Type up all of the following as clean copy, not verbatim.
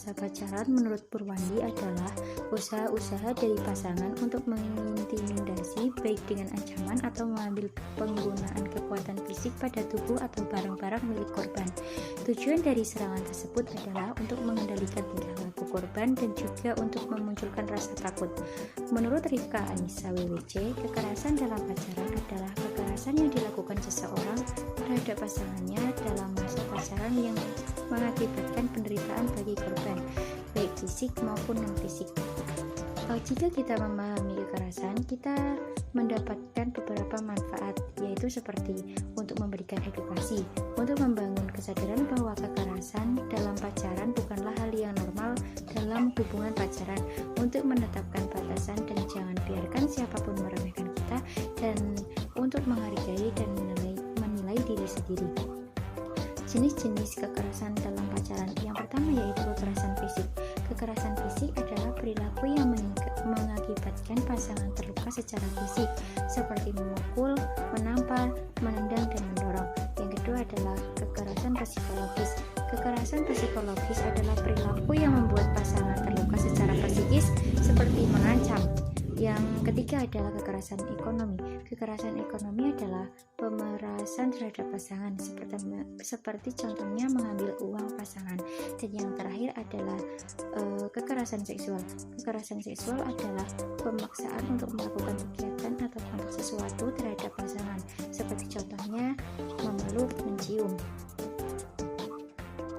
masa pacaran menurut Purwandi adalah usaha-usaha dari pasangan untuk mengintimidasi baik dengan ancaman atau mengambil penggunaan kekuatan fisik pada tubuh atau barang-barang milik korban. Tujuan dari serangan tersebut adalah untuk mengendalikan tingkah laku korban dan juga untuk memunculkan rasa takut. Menurut Rifka Anissa WWC, kekerasan dalam pacaran adalah kekerasan yang dilakukan seseorang terhadap pasangannya dalam masa pacaran yang mengakibatkan penderitaan bagi korban, baik fisik maupun non-fisik. Jika kita memahami kekerasan, kita mendapatkan beberapa manfaat, yaitu seperti untuk memberikan edukasi, untuk membangun kesadaran bahwa kekerasan dalam pacaran bukanlah hal yang normal dalam hubungan pacaran, untuk menetapkan batasan dan jangan biarkan siapapun meremehkan kita, dan untuk menghargai dan menilai diri sendiri. Jenis-jenis kekerasan dalam pacaran yang pertama yaitu kekerasan fisik. Kekerasan fisik adalah perilaku yang mengakibatkan pasangan terluka secara fisik, seperti memukul, menampar, menendang, dan mendorong. Yang kedua adalah kekerasan psikologis. Kekerasan psikologis adalah perilaku yang membuat pasangan terluka secara psikis, seperti mengancam. Yang ketiga adalah kekerasan ekonomi. Kekerasan ekonomi adalah pemerasan terhadap pasangan, seperti contohnya mengambil uang pasangan. Dan yang terakhir adalah kekerasan seksual. Kekerasan seksual adalah pemaksaan untuk melakukan kegiatan atau kontak sesuatu terhadap pasangan, seperti contohnya memeluk, mencium.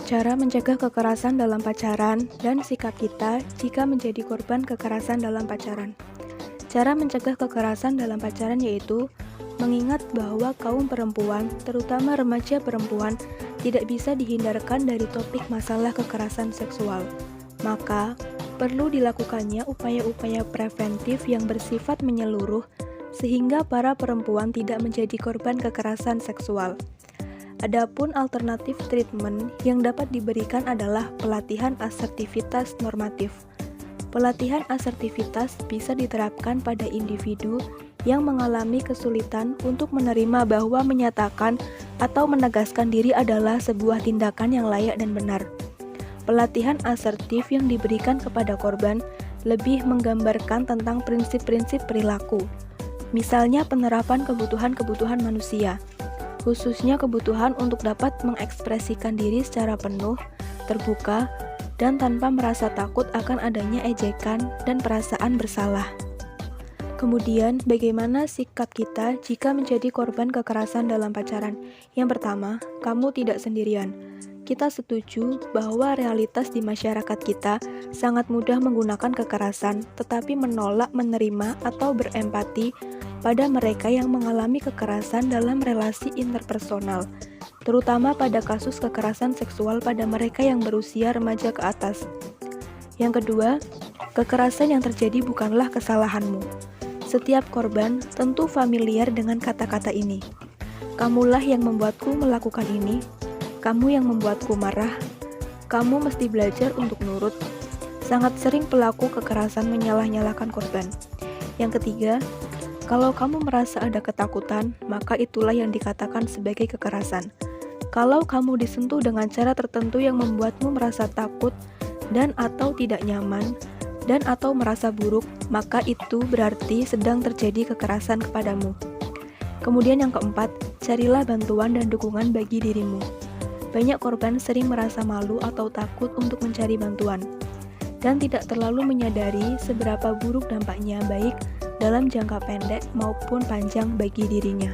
Cara mencegah kekerasan dalam pacaran dan sikap kita jika menjadi korban kekerasan dalam pacaran. Cara mencegah kekerasan dalam pacaran yaitu mengingat bahwa kaum perempuan, terutama remaja perempuan, tidak bisa dihindarkan dari topik masalah kekerasan seksual. Maka, perlu dilakukannya upaya-upaya preventif yang bersifat menyeluruh sehingga para perempuan tidak menjadi korban kekerasan seksual. Adapun alternatif treatment yang dapat diberikan adalah pelatihan asertivitas normatif. Pelatihan asertivitas bisa diterapkan pada individu yang mengalami kesulitan untuk menerima bahwa menyatakan atau menegaskan diri adalah sebuah tindakan yang layak dan benar. Pelatihan asertif yang diberikan kepada korban lebih menggambarkan tentang prinsip-prinsip perilaku, misalnya penerapan kebutuhan-kebutuhan manusia, khususnya kebutuhan untuk dapat mengekspresikan diri secara penuh, terbuka, dan tanpa merasa takut akan adanya ejekan dan perasaan bersalah. Kemudian, bagaimana sikap kita jika menjadi korban kekerasan dalam pacaran? Yang pertama, kamu tidak sendirian. Kita setuju bahwa realitas di masyarakat kita sangat mudah menggunakan kekerasan, tetapi menolak menerima atau berempati pada mereka yang mengalami kekerasan dalam relasi interpersonal, terutama pada kasus kekerasan seksual pada mereka yang berusia remaja ke atas. Yang kedua, kekerasan yang terjadi bukanlah kesalahanmu. Setiap korban tentu familiar dengan kata-kata ini. Kamulah yang membuatku melakukan ini, kamu yang membuatku marah, kamu mesti belajar untuk nurut. Sangat sering pelaku kekerasan menyalah-nyalahkan korban. Yang ketiga, kalau kamu merasa ada ketakutan, maka itulah yang dikatakan sebagai kekerasan. Kalau kamu disentuh dengan cara tertentu yang membuatmu merasa takut dan atau tidak nyaman dan atau merasa buruk, maka itu berarti sedang terjadi kekerasan kepadamu. Kemudian yang keempat, carilah bantuan dan dukungan bagi dirimu. Banyak korban sering merasa malu atau takut untuk mencari bantuan dan tidak terlalu menyadari seberapa buruk dampaknya baik dalam jangka pendek maupun panjang bagi dirinya.